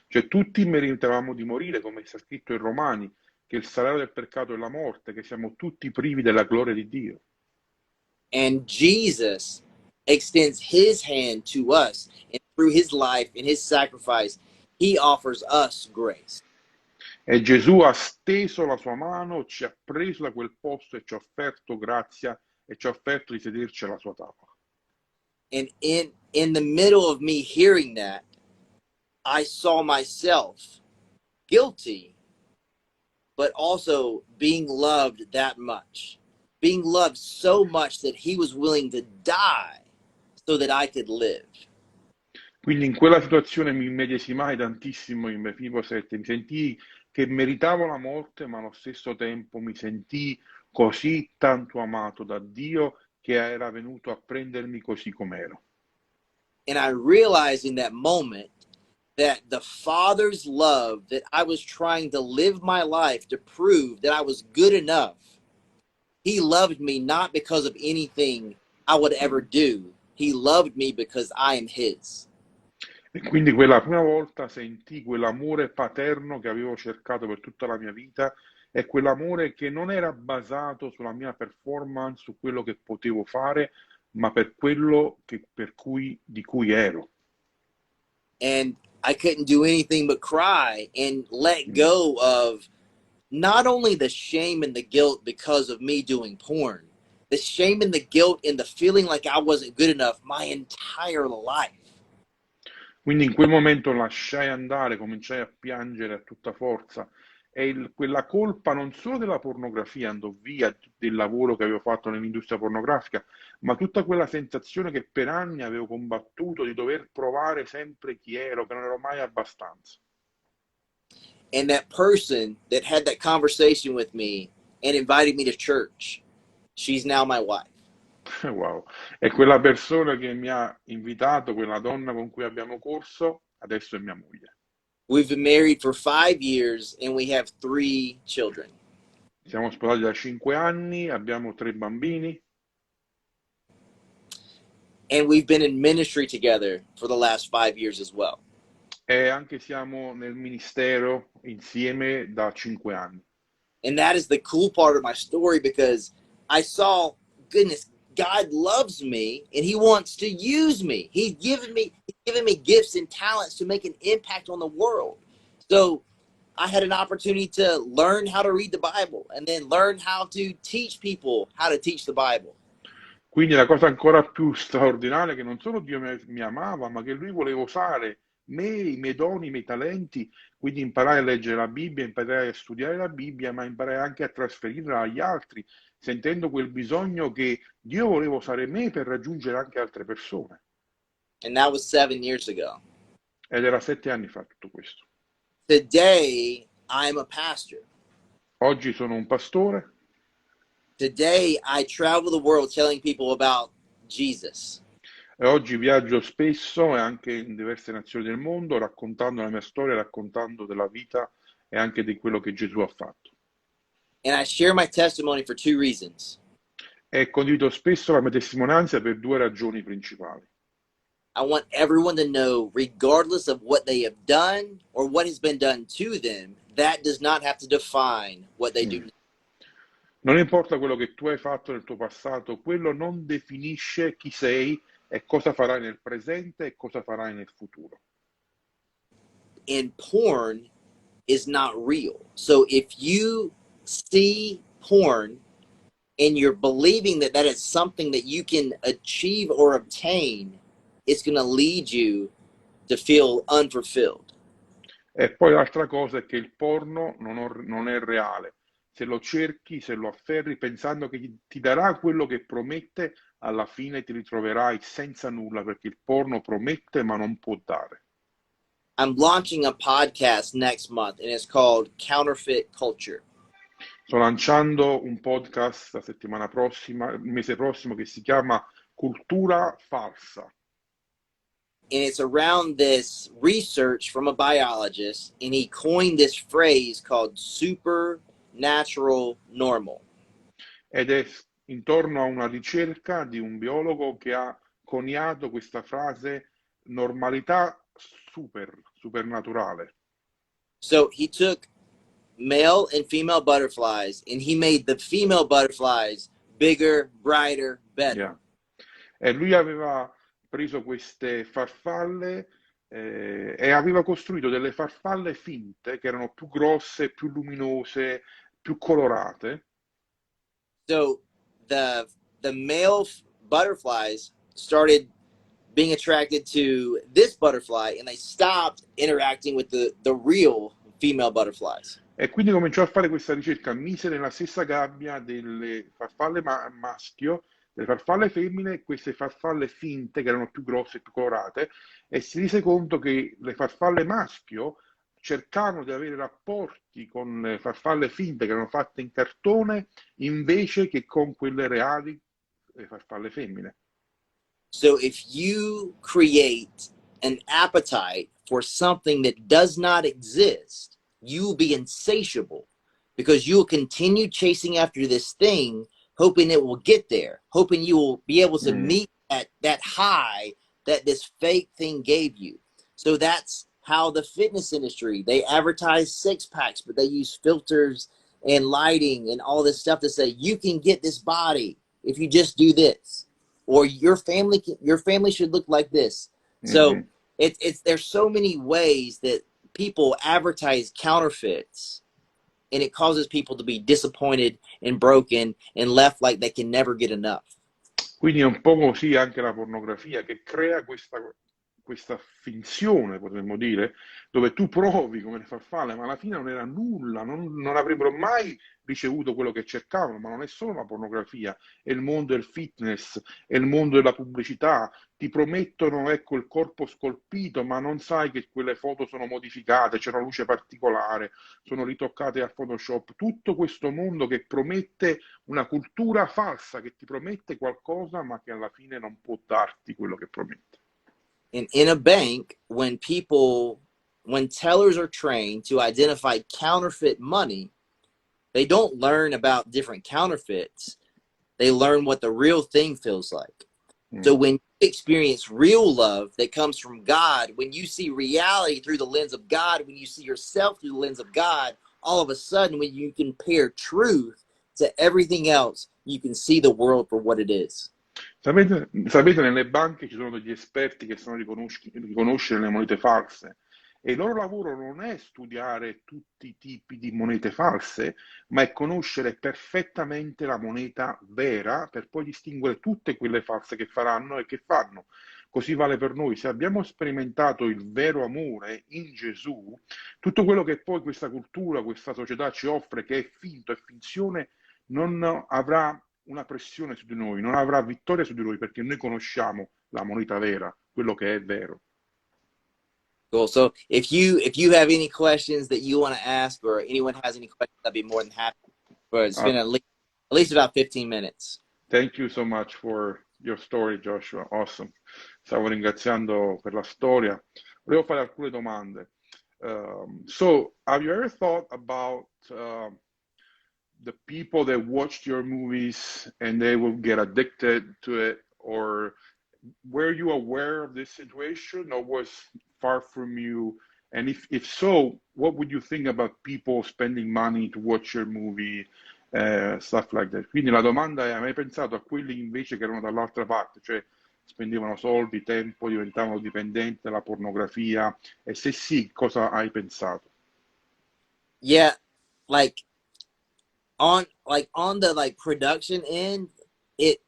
cioè tutti meritavamo di morire, come sta scritto in Romani, che il salario del peccato è la morte, che siamo tutti privi della gloria di Dio. And Jesus extends his hand to us, and through his life and his sacrifice, he offers us grace. E Gesù ha steso la sua mano, ci ha preso da quel posto e ci ha offerto grazia e ci ha offerto di sederci alla sua tavola. And in the middle of me hearing that, I saw myself guilty, but also being loved that much, being loved so much that he was willing to die so that I could live. Quindi in quella situazione mi immedesimai tantissimo in Mefiboset, mi sentii che meritavo la morte, ma allo stesso tempo mi sentii così tanto amato da Dio che era venuto a prendermi così com'ero. And I realized in that moment that the Father's love, that I was trying to live my life to prove that I was good enough, he loved me not because of anything I would ever do. He loved me because I am his. E quindi quella prima volta sentii quell'amore paterno che avevo cercato per tutta la mia vita e quell'amore che non era basato sulla mia performance, su quello che potevo fare, ma per quello di cui ero. And I couldn't do anything but cry and let Mm. go of not only the shame and the guilt because of me doing porn, the shame and the guilt and the feeling like I wasn't good enough my entire life. Quindi in quel momento lasciai andare, cominciai a piangere a tutta forza e quella colpa non solo della pornografia andò via, del lavoro che avevo fatto nell'industria pornografica, ma tutta quella sensazione che per anni avevo combattuto di dover provare sempre chi ero, che non ero mai abbastanza. And that person that had that conversation with me and invited me to church, she's now my wife. Wow. E quella persona che mi ha invitato, quella donna con cui abbiamo corso, adesso è mia moglie. We've been married for 5 years and we have 3 children. Siamo sposati da 5 anni, abbiamo 3 bambini And we've been in ministry together for the last 5 years as well. e anche siamo nel ministero insieme da 5 anni. And that is the cool part of my story because I saw, goodness, God loves me and he wants to use me. He's given me gifts and talents to make an impact on the world. So I had an opportunity to learn how to read the Bible and then learn how to teach people how to teach the Bible. Quindi la cosa ancora più straordinaria è che non solo Dio mi amava, ma che Lui voleva usare me, i miei doni, i miei talenti, quindi imparai a leggere la Bibbia, imparai a studiare la Bibbia, ma imparai anche a trasferirla agli altri, sentendo quel bisogno che Dio voleva usare me per raggiungere anche altre persone. And that was 7 years ago. Ed era 7 anni fa tutto questo. Today, I'm a pastor. Oggi sono un pastore. Today, I travel the world telling people about Jesus. E oggi viaggio spesso e anche in diverse nazioni del mondo raccontando la mia storia, raccontando della vita e anche di quello che Gesù ha fatto. And I share my testimony for 2 reasons. E condivido spesso la mia testimonianza per 2 ragioni principali. I want everyone to know, regardless of what they have done or what has been done to them, that does not have to define what they do. Non importa quello che tu hai fatto nel tuo passato, quello non definisce chi sei e cosa farai nel presente e cosa farai nel futuro. And porn is not real. So if you see porn and you're believing that that is something that you can achieve or obtain, it's going to lead you to feel unfulfilled. E poi l'altra cosa è che il porno non è reale. Se lo cerchi, se lo afferri pensando che ti darà quello che promette, alla fine ti ritroverai senza nulla perché il porno promette ma non può dare. I'm launching a podcast next month and it's called Counterfeit Culture. Sto lanciando un podcast la settimana prossima, il mese prossimo, che si chiama Cultura Falsa. And it's around this research from a biologist, and he coined this phrase called supernatural normal. Ed è intorno a una ricerca di un biologo che ha coniato questa frase normalità supernaturale. So he took male and female butterflies and he made the female butterflies bigger, brighter, better. Yeah. E lui aveva preso queste farfalle e aveva costruito delle farfalle finte che erano più grosse, più luminose, più colorate. So the male butterflies started being attracted to this butterfly and they stopped interacting with the real female butterflies. E quindi cominciò a fare questa ricerca, mise nella stessa gabbia delle farfalle maschio, delle farfalle femmine e queste farfalle finte che erano più grosse e più colorate, e si rese conto che le farfalle maschio cercavano di avere rapporti con le farfalle finte che erano fatte in cartone invece che con quelle reali, le farfalle femmine. So if you create an appetite for something that does not exist, you will be insatiable because you will continue chasing after this thing, hoping it will get there, hoping you will be able to meet that high that this fake thing gave you. So that's how the fitness industry, they advertise six packs, but they use filters and lighting and all this stuff to say, you can get this body if you just do this, or your family should look like this. So there's so many ways that people advertise counterfeits, and it causes people to be disappointed and broken and left like they can never get enough. Quindi è un po' così anche la pornografia, che crea questa finzione, potremmo dire, dove tu provi come le farfalle, ma alla fine non era nulla, non avrebbero mai ricevuto quello che cercavano. Ma non è solo la pornografia, è il mondo del fitness, è il mondo della pubblicità. Ti promettono, ecco, il corpo scolpito, ma non sai che quelle foto sono modificate, c'è una luce particolare, sono ritoccate a Photoshop. Tutto questo mondo che promette una cultura falsa, che ti promette qualcosa, ma che alla fine non può darti quello che promette. And in a bank, when tellers are trained to identify counterfeit money, they don't learn about different counterfeits. They learn what the real thing feels like. So when you experience real love that comes from God, when you see reality through the lens of God, when you see yourself through the lens of God, all of a sudden, when you compare truth to everything else, you can see the world for what it is. Sapete, nelle banche ci sono degli esperti che sanno riconoscere le monete false, e il loro lavoro non è studiare tutti i tipi di monete false, ma è conoscere perfettamente la moneta vera per poi distinguere tutte quelle false che faranno e che fanno. Così vale per noi. Se abbiamo sperimentato il vero amore in Gesù, tutto quello che poi questa cultura, questa società ci offre, che è finto, è finzione, non avrà una pressione su di noi, non avrà vittoria su di noi, perché noi conosciamo la moneta vera, quello che è vero. Cool. So if you have any questions that you want to ask, or anyone has any questions, I'd be more than happy. But it's been at least about 15 minutes. Thank you so much for your story, Joshua. Awesome. Stavo ringraziando per la storia. Volevo fare alcune domande. So, have you ever thought about the people that watched your movies and they will get addicted to it, or were you aware of this situation, or was far from you? And if so, what would you think about people spending money to watch your movie, stuff like that? Quindi la domanda è: hai mai pensato a quelli invece che erano dall'altra parte, cioè spendevano soldi, tempo, diventavano dipendenti dalla pornografia? E se sì, cosa hai pensato? Yeah, like on the like production end, it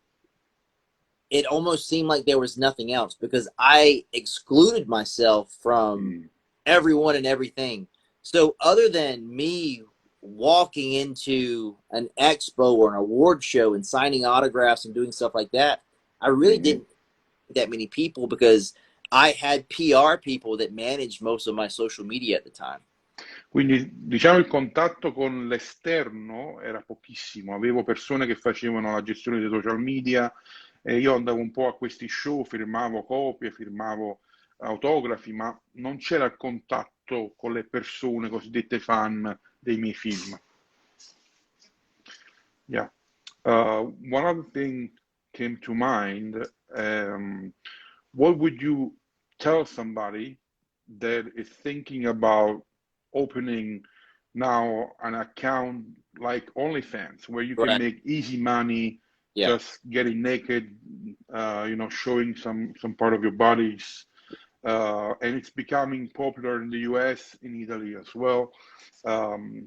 it almost seemed like there was nothing else because I excluded myself from Mm. everyone and everything. So other than me walking into an expo or an award show and signing autographs and doing stuff like that, I really Mhm. didn't meet that many people because I had PR people that managed most of my social media at the time. Quindi diciamo il contatto con l'esterno era pochissimo, avevo persone che facevano la gestione dei social media e io andavo un po' a questi show, firmavo copie, firmavo autografi, ma non c'era il contatto con le persone cosiddette fan dei miei film. Yeah. One other thing came to mind. Um, what would you tell somebody that is thinking about opening now an account like OnlyFans, where you can Right. make easy money Yeah. just getting naked, showing some part of your bodies, and it's becoming popular in the US, in Italy as well.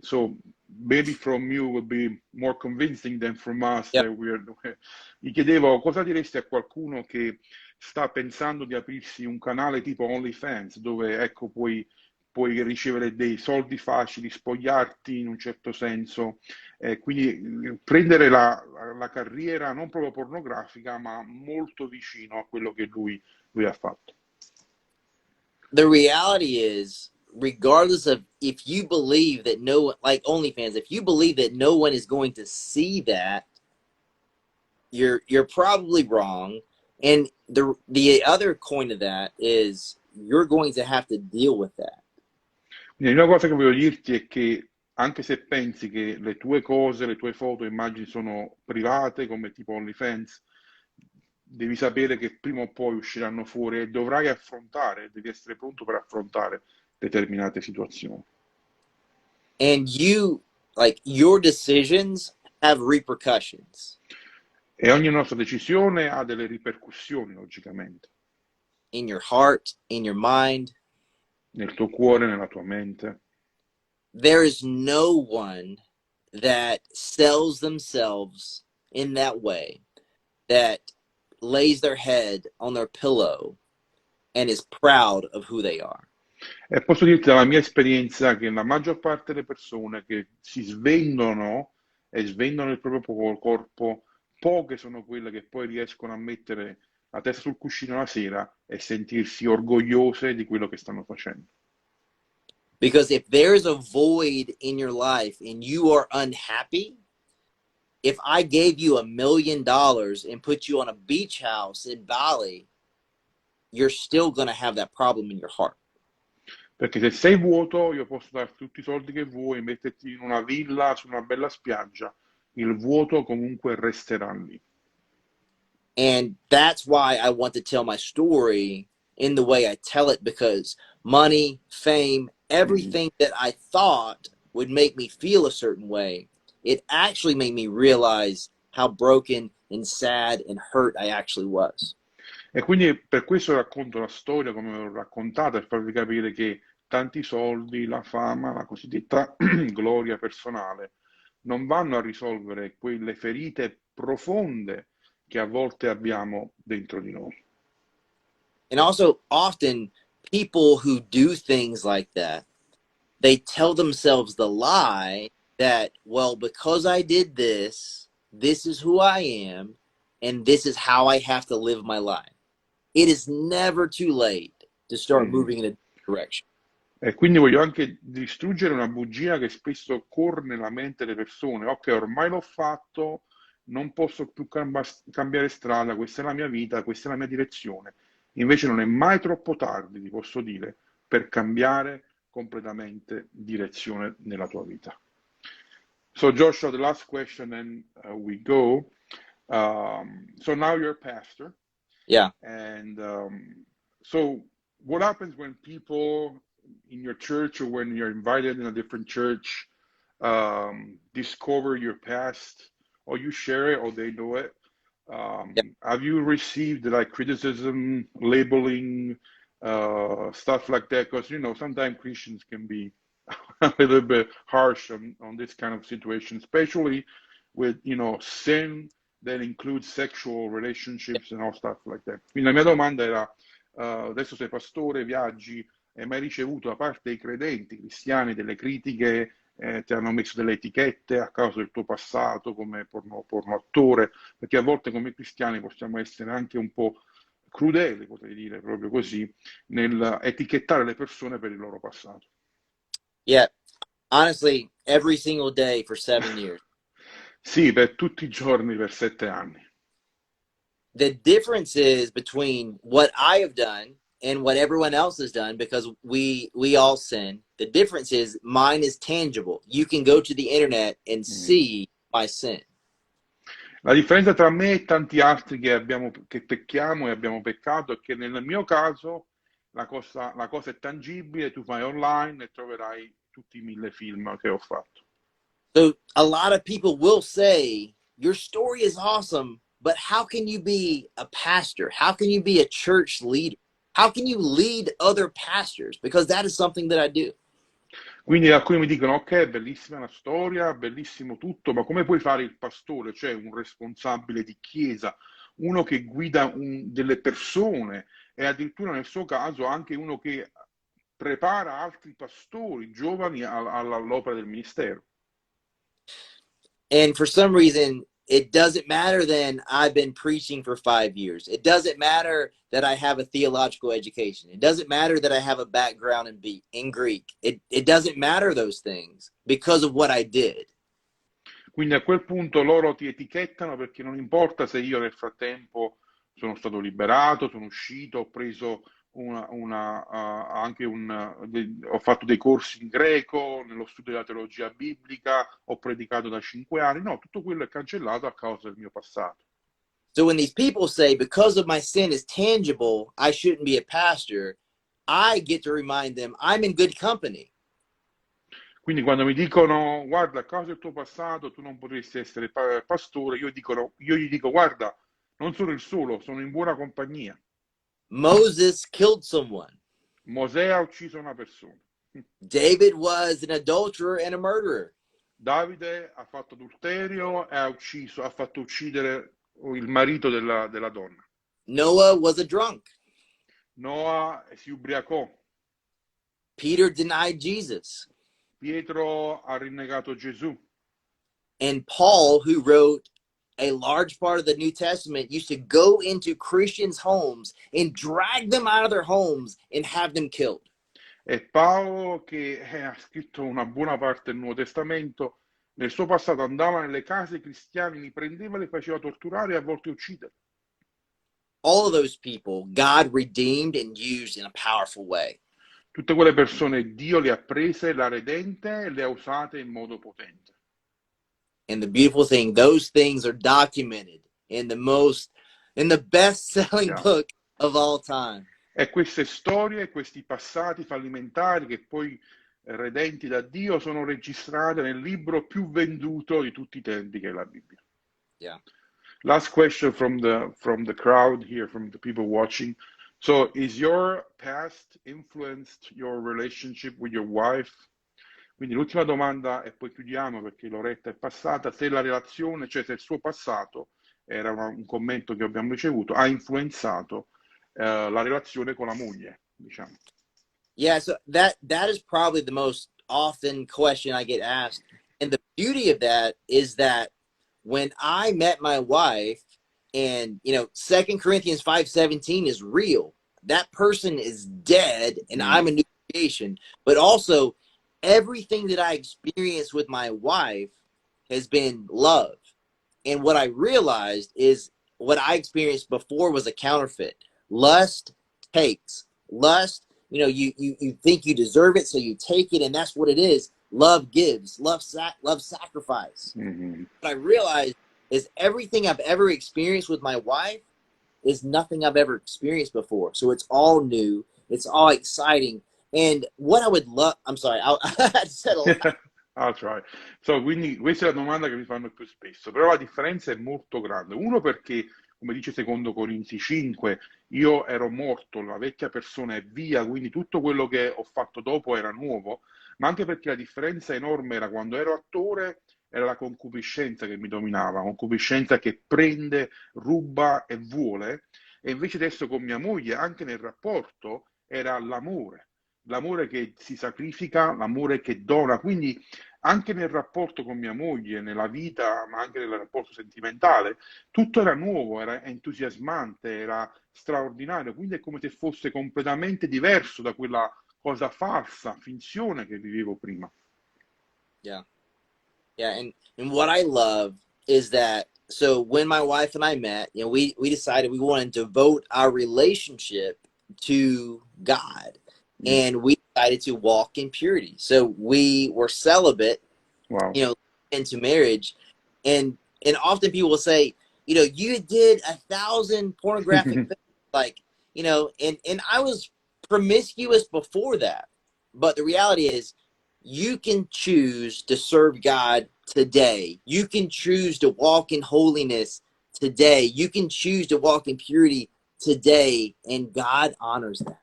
So maybe from you will be more convincing than from us Yep. that we're. Gli chiedevo cosa diresti a qualcuno che sta pensando di aprirsi un canale tipo OnlyFans, dove ecco puoi ricevere dei soldi facili, spogliarti in un certo senso, quindi prendere la carriera non proprio pornografica, ma molto vicino a quello che lui ha fatto. The reality is, regardless of if you believe that no, like OnlyFans, if you believe that no one is going to see that, you're probably wrong. And the other coin of that is you're going to have to deal with that. Quindi una cosa che voglio dirti è che anche se pensi che le tue cose, le tue foto, immagini sono private, come tipo OnlyFans, devi sapere che prima o poi usciranno fuori e dovrai affrontare, devi essere pronto per affrontare determinate situazioni. And you, like, your decisions have repercussions E ogni nostra decisione ha delle ripercussioni, logicamente, in your heart, in your mind. nel tuo cuore, nella tua mente. There is no one that sells themselves in that way, that lays their head on their pillow and is proud of who they are. E posso dirti dalla mia esperienza che la maggior parte delle persone che si svendono e svendono il proprio corpo, poche sono quelle che poi riescono a mettere la testa sul cuscino la sera e sentirsi orgogliose di quello che stanno facendo. Because if there's a void in your life and you are unhappy, if I gave you $1 million and put you on a beach house in Bali, you're still going to have that problem in your heart. Perché se sei vuoto, io posso darti tutti i soldi che vuoi, metterti in una villa su una bella spiaggia, il vuoto comunque resterà lì. And that's why I want to tell my story in the way I tell it, because money, fame, everything that I thought would make me feel a certain way, it actually made me realize how broken and sad and hurt I actually was. E quindi per questo racconto la storia come l'ho raccontata, per farvi capire che tanti soldi, la fama, la cosiddetta gloria personale non vanno a risolvere quelle ferite profonde che a volte abbiamo dentro di noi. And also, often people who do things like that, they tell themselves the lie that, well, because I did this, this is who I am, and this is how I have to live my life. It is never too late to start Mm. moving in a direction. E quindi voglio anche distruggere una bugia che spesso corre nella mente delle persone. Ok, ormai l'ho fatto, non posso più cambiare strada, questa è la mia vita, questa è la mia direzione. Invece non è mai troppo tardi, ti posso dire, per cambiare completamente direzione nella tua vita. So Joshua, the last question, and we go. So now you're a pastor. Yeah. And so what happens when people in your church or when you're invited in a different church discover your past, or you share it or they know it? Yeah. Have you received like criticism, labeling, stuff like that? Because you know sometimes Christians can be a little bit harsh on this kind of situation, especially with you know sin that includes sexual relationships and all stuff like that. Quindi la mia domanda era, adesso sei pastore, viaggi, hai mai ricevuto da parte dei credenti cristiani delle critiche, ti hanno messo delle etichette a causa del tuo passato come porno attore? Perché a volte come cristiani possiamo essere anche un po' crudeli, potrei dire proprio così, nel etichettare le persone per il loro passato. Yeah. Honestly, every single day for 7 years. Sì, per tutti i giorni per 7 anni. The difference is between what I have done and what everyone else has done, because we all sin. The difference is mine is tangible. You can go to the internet and Mm. see my sin. La differenza tra me e tanti altri che pecchiamo e abbiamo peccato è che nel mio caso la cosa è tangibile, tu vai online e troverai tutti i 1000 film che ho fatto. So a lot of people will say, your story is awesome, but how can you be a pastor? How can you be a church leader? How can you lead other pastors? Because that is something that I do. Quindi alcuni mi dicono, ok, bellissima la storia, bellissimo tutto, ma come puoi fare il pastore, cioè un responsabile di chiesa, uno che guida delle persone e addirittura nel suo caso anche uno che prepara altri pastori giovani all'opera del ministero. And for some reason, it doesn't matter then I've been preaching for 5 years. It doesn't matter that I have a theological education. It doesn't matter that I have a background in Greek. It doesn't matter those things because of what I did. Quindi a quel punto loro ti etichettano perché non importa se io nel frattempo sono stato liberato, sono uscito, ho preso ho fatto dei corsi in greco, nello studio della teologia biblica, ho predicato da 5 anni. No, tutto quello è cancellato a causa del mio passato. So when these people say, because of my sin is tangible, I shouldn't be a pastor, I get to remind them I'm in good company. Quindi quando mi dicono, guarda, a causa del tuo passato tu non potresti essere pastore, io gli dico, guarda, non sono il solo, sono in buona compagnia. Moses killed someone. Mosè ha ucciso una persona. David was an adulterer and a murderer. Davide ha fatto adulterio e ha fatto uccidere il marito della donna. Noah was a drunk. Noa si ubriacò. Peter denied Jesus. Pietro ha rinnegato Gesù. And Paul, who wrote a large part of the New Testament, used to go into Christians' homes and drag them out of their homes and have them killed. E Paolo, che ha scritto una buona parte del Nuovo Testamento, nel suo passato andava nelle case cristiane, li prendeva, li faceva torturare e a volte uccidere. All of those people, God redeemed and used in a powerful way. Tutte quelle persone Dio le ha prese, le ha redente e le ha usate in modo potente. And the beautiful thing, those things are documented in the best-selling book of all time. E queste storie, questi passati fallimentari che poi redenti da Dio sono registrate nel libro più venduto di tutti i tempi, che è la Bibbia. Yeah. Last question from the crowd here, from the people watching. So, is your past influenced your relationship with your wife? Quindi l'ultima domanda e poi chiudiamo perché l'oretta è passata. Se la relazione, cioè se il suo passato, era un commento che abbiamo ricevuto, ha influenzato la relazione con la moglie, diciamo. Yeah, so that is probably the most often question I get asked. And the beauty of that is that when I met my wife, and 2 Corinthians 5:17 is real. That person is dead and I'm a new creation. But also everything that I experienced with my wife has been love. And what I realized is what I experienced before was a counterfeit. Lust takes. Lust, you think you deserve it, so you take it, and that's what it is. Love gives. Love sacrifice. Mm-hmm. What I realized is everything I've ever experienced with my wife is nothing I've ever experienced before. So it's all new. It's all exciting. And what I would love, I'm sorry, I said a lot. That's right. So, quindi questa è la domanda che mi fanno più spesso, però la differenza è molto grande. Uno perché, come dice secondo Corinzi 5, io ero morto, la vecchia persona è via, quindi tutto quello che ho fatto dopo era nuovo, ma anche perché la differenza enorme era quando ero attore, era la concupiscenza che mi dominava, concupiscenza che prende, ruba e vuole, e invece adesso con mia moglie, anche nel rapporto, era l'amore. L'amore che si sacrifica, l'amore che dona, quindi anche nel rapporto con mia moglie, nella vita, ma anche nel rapporto sentimentale, tutto era nuovo, era entusiasmante, era straordinario, quindi è come se fosse completamente diverso da quella cosa falsa, finzione che vivevo prima. Yeah. Yeah. And what I love is that, so when my wife and I met, we decided we wanted to devote our relationship to God. Mm. And we decided to walk in purity. So we were celibate, Wow. into marriage. And often people will say, you did 1,000 pornographic things, like, and I was promiscuous before that. But the reality is, you can choose to serve God today. You can choose to walk in holiness today. You can choose to walk in purity today, and God honors that.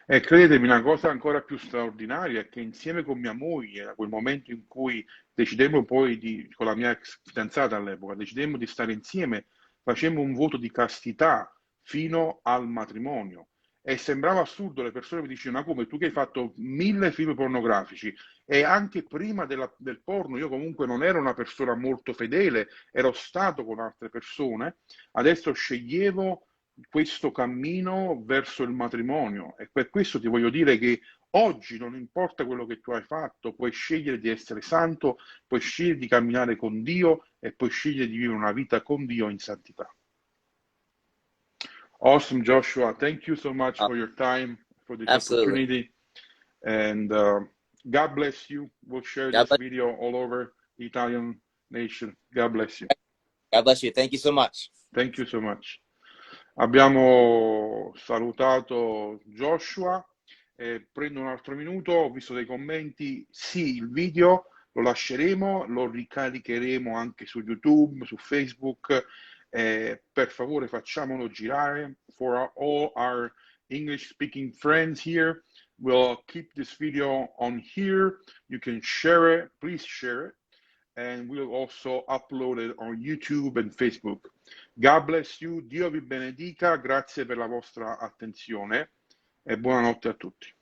E credetemi, una cosa ancora più straordinaria è che insieme con mia moglie, da quel momento in cui decidemmo poi con la mia ex fidanzata all'epoca, decidemmo di stare insieme, facemmo un voto di castità fino al matrimonio. E sembrava assurdo, le persone mi dicevano, ma come tu che hai fatto 1.000 film pornografici e anche prima del porno, io comunque non ero una persona molto fedele, ero stato con altre persone, adesso sceglievo questo cammino verso il matrimonio e per questo ti voglio dire che oggi non importa quello che tu hai fatto, puoi scegliere di essere santo, puoi scegliere di camminare con Dio e puoi scegliere di vivere una vita con Dio in santità. Awesome, Joshua. Thank you so much for your time, for this Absolutely. opportunity, and God bless you. We'll share God this bless, video all over the Italian nation. God bless you. God bless you. Thank you so much. Thank you so much. Abbiamo salutato Joshua, prendo un altro minuto, ho visto dei commenti, sì, il video lo lasceremo, lo ricaricheremo anche su YouTube, su Facebook, per favore facciamolo girare, for all our English speaking friends here, we'll keep this video on here, you can share it, please share it, and we'll also upload it on YouTube and Facebook. God bless you, Dio vi benedica, grazie per la vostra attenzione e buonanotte a tutti.